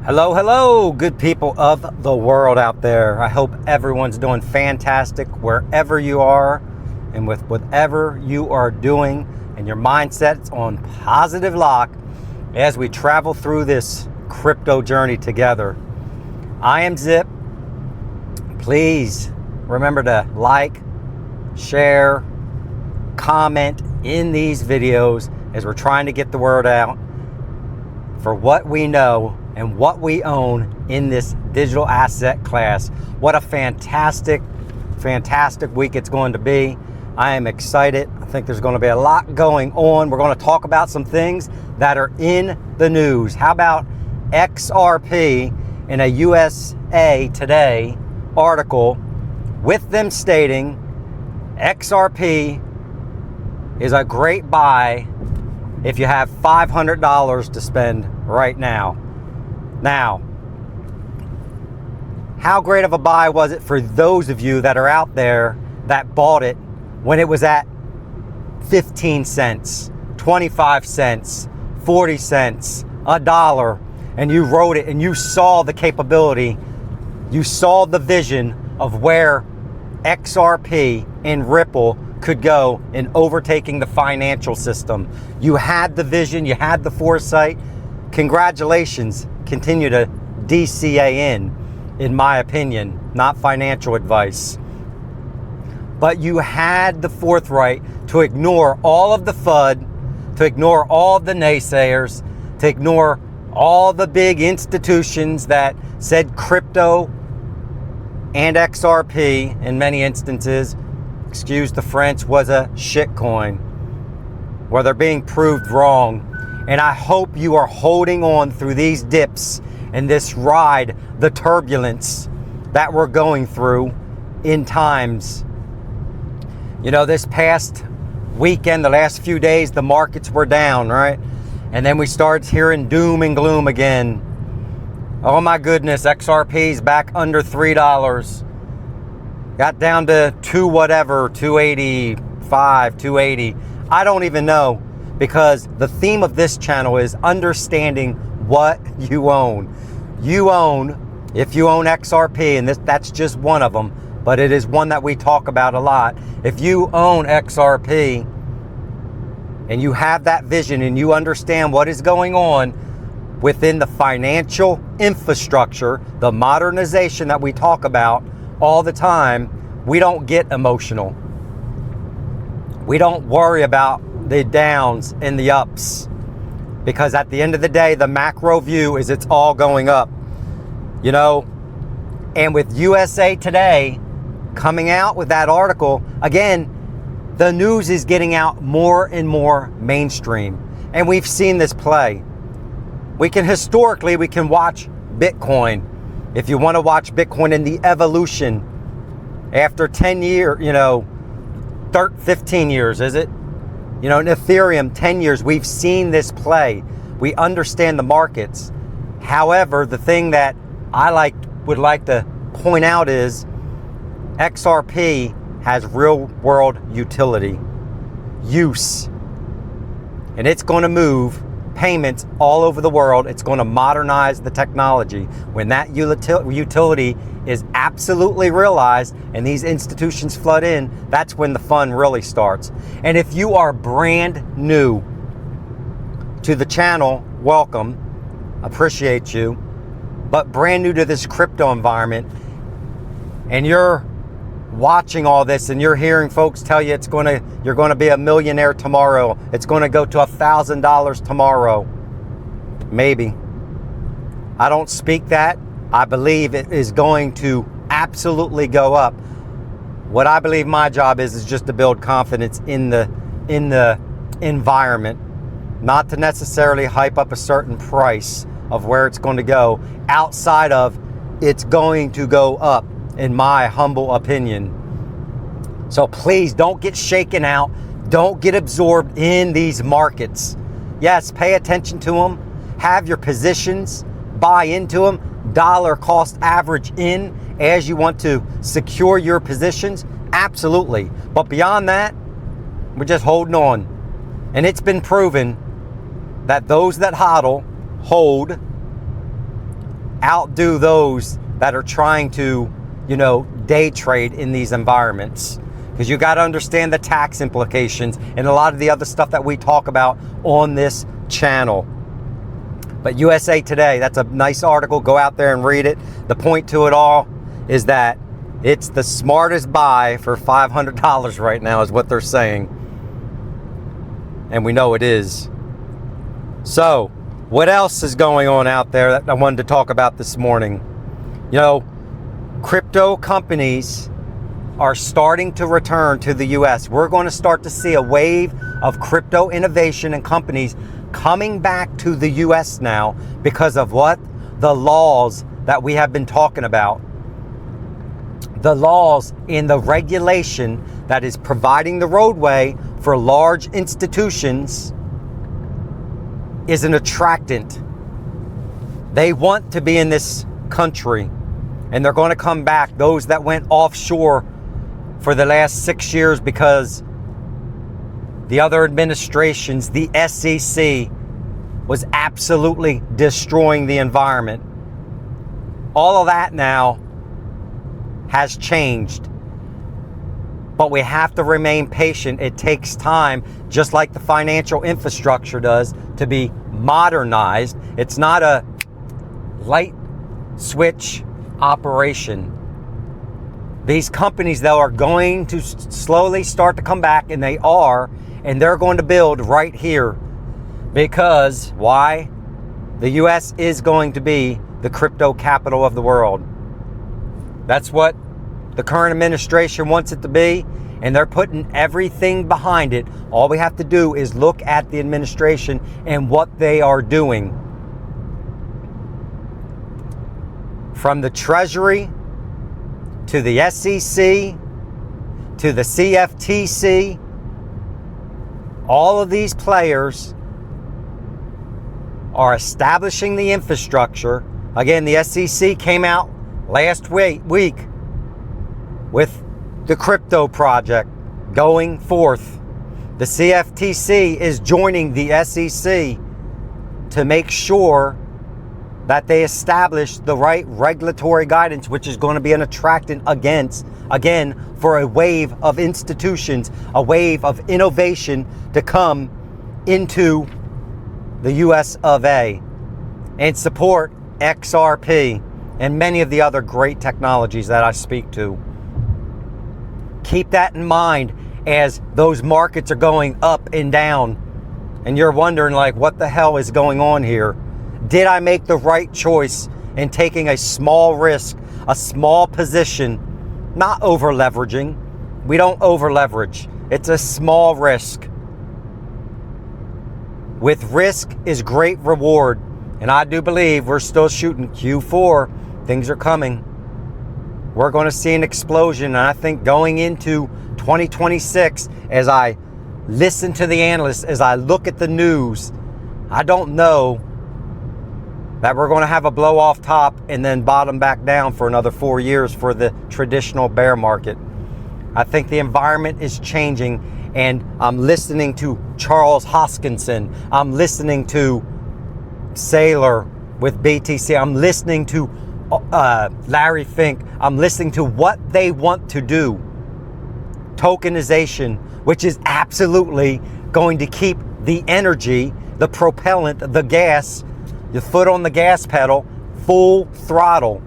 Hello, hello, good people of the world out there. I hope everyone's doing fantastic wherever you are and with whatever you are doing, and your mindset's on positive lock as we travel through this crypto journey together. I am Zip. Please remember to like, share, comment in these videos as we're trying to get the word out for what we know and what we own in this digital asset class. What a fantastic week it's going to be. I am excited. I think there's going to be a lot going on. We're going to talk about some things that are in the news. How about XRP in a USA Today article with them stating XRP is a great buy if you have $500 to spend right now. Now, how great of a buy was it for those of you that are out there that bought it when it was at 15 cents, 25 cents, 40 cents, $1, and you wrote it and you saw the capability, you saw the vision of where XRP and Ripple could go in overtaking the financial system. You had the vision, you had the foresight. Congratulations. Continue to DCA in my opinion, not financial advice. But you had the forthright to ignore all of the FUD, to ignore all of the naysayers, to ignore all the big institutions that said crypto and XRP in many instances, excuse the French, was a shitcoin, where they're being proved wrong. And I hope you are holding on through these dips and this ride, the turbulence that we're going through in times. You know, this past weekend, the last few days, the markets were down, right? And then we started hearing doom and gloom again. Oh my goodness, XRP's back under $3. Got down to 285, 280. I don't even know. Because the theme of this channel is understanding what you own. You own, if you own XRP, and that's just one of them, but it is one that we talk about a lot. If you own XRP and you have that vision and you understand what is going on within the financial infrastructure, the modernization that we talk about all the time, we don't get emotional. We don't worry about the downs and the ups, because at the end of the day, the macro view is it's all going up, you know. And with USA Today coming out with that article, again, the news is getting out more and more mainstream, and we've seen this play. We can watch Bitcoin. If you want to watch Bitcoin in the evolution after 10 years, 15 years, is it? In Ethereum, 10 years, we've seen this play. We understand the markets. However, the thing that I would like to point out is XRP has real world utility, use, and it's going to move payments all over the world. It's going to modernize the technology. When that utility is absolutely realized and these institutions flood in, that's when the fun really starts. And if you are brand new to the channel, welcome, appreciate you. But brand new to this crypto environment, and you're watching all this and you're hearing folks tell you you're going to be a millionaire tomorrow, it's going to go to $1,000 tomorrow, maybe. I don't speak that. I believe it is going to absolutely go up. What I believe my job is just to build confidence in the environment, not to necessarily hype up a certain price of where it's going to go, outside of it's going to go up, in my humble opinion. So please don't get shaken out. Don't get absorbed in these markets. Yes, pay attention to them. Have your positions, buy into them, dollar cost average in as you want to secure your positions. Absolutely. But beyond that, we're just holding on. And it's been proven that those that hodl, hold, outdo those that are trying to, day trade in these environments. Because you got to understand the tax implications and a lot of the other stuff that we talk about on this channel. But USA Today, that's a nice article. Go out there and read it. The point to it all is that it's the smartest buy for $500 right now is what they're saying. And we know it is. So, what else is going on out there that I wanted to talk about this morning? Crypto companies are starting to return to the US. We're going to start to see a wave of crypto innovation and companies coming back to the US now because of what? The laws that we have been talking about. The laws in the regulation that is providing the roadway for large institutions is an attractant. They want to be in this country and they're going to come back. Those that went offshore for the last 6 years because the other administrations, the SEC, was absolutely destroying the environment. All of that now has changed. But we have to remain patient. It takes time, just like the financial infrastructure does, to be modernized. It's not a light switch operation. These companies, though, are going to slowly start to come back, and they are, and they're going to build right here. Because, why? The US is going to be the crypto capital of the world. That's what the current administration wants it to be, and they're putting everything behind it. All we have to do is look at the administration and what they are doing. From the Treasury to the SEC to the CFTC, all of these players are establishing the infrastructure. Again, the SEC came out last week with the crypto project going forth. The CFTC is joining the SEC to make sure that they establish the right regulatory guidance, which is going to be an attractant again, for a wave of institutions, a wave of innovation to come into the US of A and support XRP and many of the other great technologies that I speak to. Keep that in mind as those markets are going up and down and you're wondering, like, what the hell is going on here? Did I make the right choice in taking a small risk, a small position, not over leveraging? We don't over leverage. It's a small risk. With risk is great reward. And I do believe we're still shooting Q4. Things are coming. We're going to see an explosion. And I think going into 2026, as I listen to the analysts, as I look at the news, I don't know that we're going to have a blow off top and then bottom back down for another 4 years for the traditional bear market. I think the environment is changing, and I'm listening to Charles Hoskinson. I'm listening to Saylor with BTC. I'm listening to Larry Fink. I'm listening to what they want to do. Tokenization, which is absolutely going to keep the energy, the propellant, the gas, the foot on the gas pedal, full throttle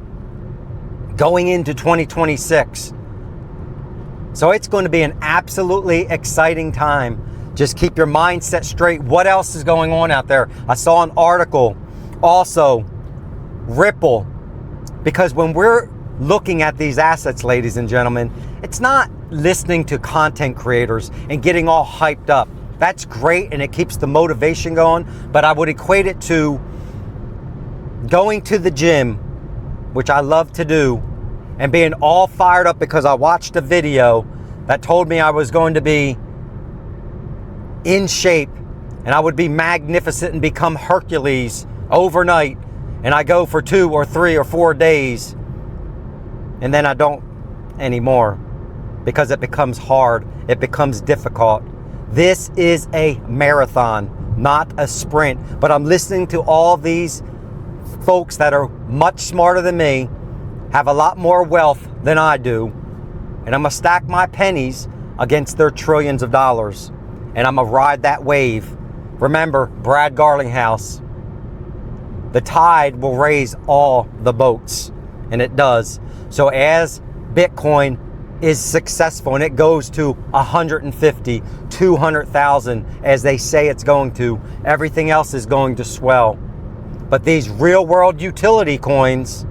going into 2026. So it's going to be an absolutely exciting time. Just keep your mindset straight. What else is going on out there? I saw an article also, Ripple, because when we're looking at these assets, ladies and gentlemen, it's not listening to content creators and getting all hyped up. That's great and it keeps the motivation going, but I would equate it to going to the gym, which I love to do, and being all fired up because I watched a video that told me I was going to be in shape and I would be magnificent and become Hercules overnight, and I go for 2 or 3 or 4 days and then I don't anymore because it becomes hard, it becomes difficult. This is a marathon, not a sprint. But I'm listening to all these folks that are much smarter than me, have a lot more wealth than I do, and I'm gonna stack my pennies against their trillions of dollars, and I'm gonna ride that wave. Remember, Brad Garlinghouse, the tide will raise all the boats, and it does. So as Bitcoin is successful and it goes to 150, 200,000 as they say it's going to, everything else is going to swell. But these real world utility coins,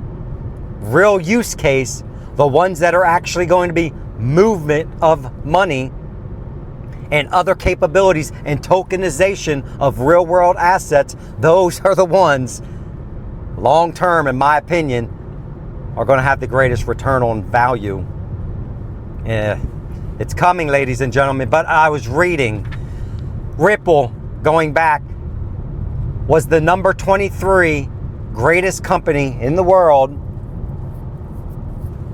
real use case, the ones that are actually going to be movement of money and other capabilities and tokenization of real world assets, those are the ones long term, in my opinion, are going to have the greatest return on value. It's coming, ladies and gentlemen. But I was reading Ripple, going back, was the number 23 greatest company in the world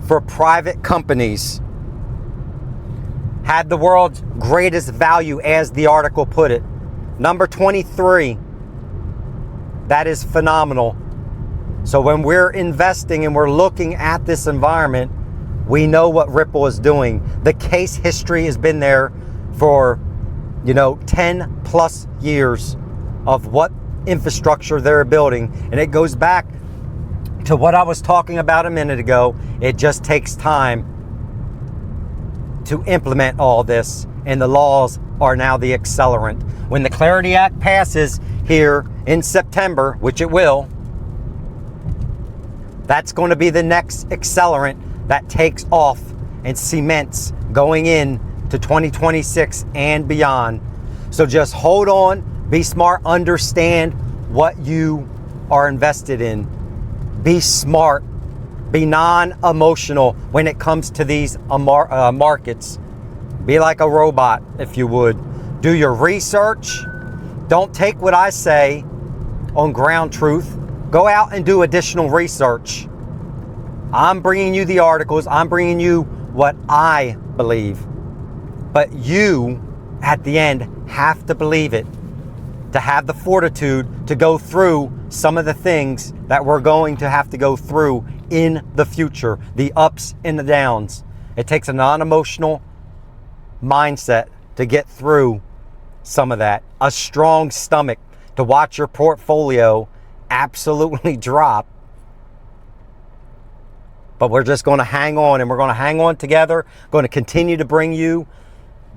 for private companies. Had the world's greatest value, as the article put it. Number 23. That is phenomenal. So when we're investing and we're looking at this environment, we know what Ripple is doing. The case history has been there for, 10 plus years of what infrastructure they're building. And it goes back to what I was talking about a minute ago. It just takes time to implement all this, and the laws are now the accelerant. When the Clarity Act passes here in September, which it will, that's going to be the next accelerant that takes off and cements going in to 2026 and beyond. So just hold on, be smart, understand what you are invested in. Be smart, be non-emotional when it comes to these markets. Be like a robot, if you would. Do your research. Don't take what I say on ground truth. Go out and do additional research. I'm bringing you the articles. I'm bringing you what I believe. But you, at the end, have to believe it, to have the fortitude to go through some of the things that we're going to have to go through in the future, the ups and the downs. It takes a non-emotional mindset to get through some of that. A strong stomach to watch your portfolio absolutely drop. But we're just going to hang on, and we're going to hang on together. Going to continue to bring you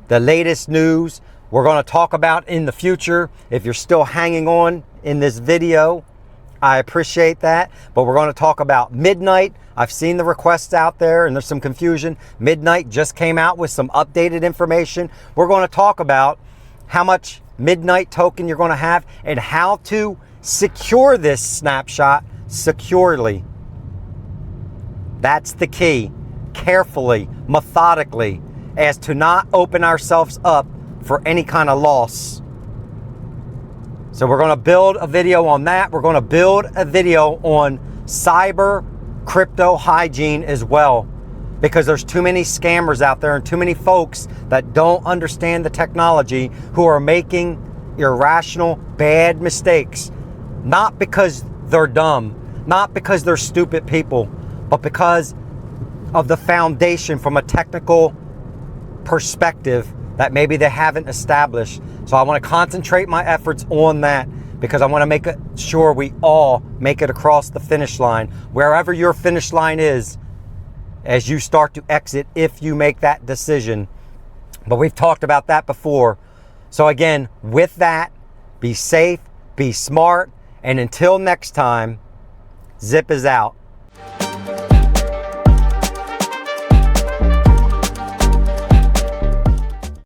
the latest news. We're going to talk about in the future. If you're still hanging on in this video, I appreciate that. But we're going to talk about Midnight. I've seen the requests out there and there's some confusion. Midnight just came out with some updated information. We're going to talk about how much Midnight token you're going to have and how to secure this snapshot securely. That's the key. Carefully, methodically, as to not open ourselves up for any kind of loss. So we're going to build a video on that. We're going to build a video on cyber crypto hygiene as well, because there's too many scammers out there and too many folks that don't understand the technology who are making irrational, bad mistakes. Not because they're dumb, not because they're stupid people, but because of the foundation from a technical perspective that maybe they haven't established. So I want to concentrate my efforts on that, because I want to make sure we all make it across the finish line, wherever your finish line is, as you start to exit, if you make that decision. But we've talked about that before. So again, with that, be safe, be smart, and until next time, Zip is out.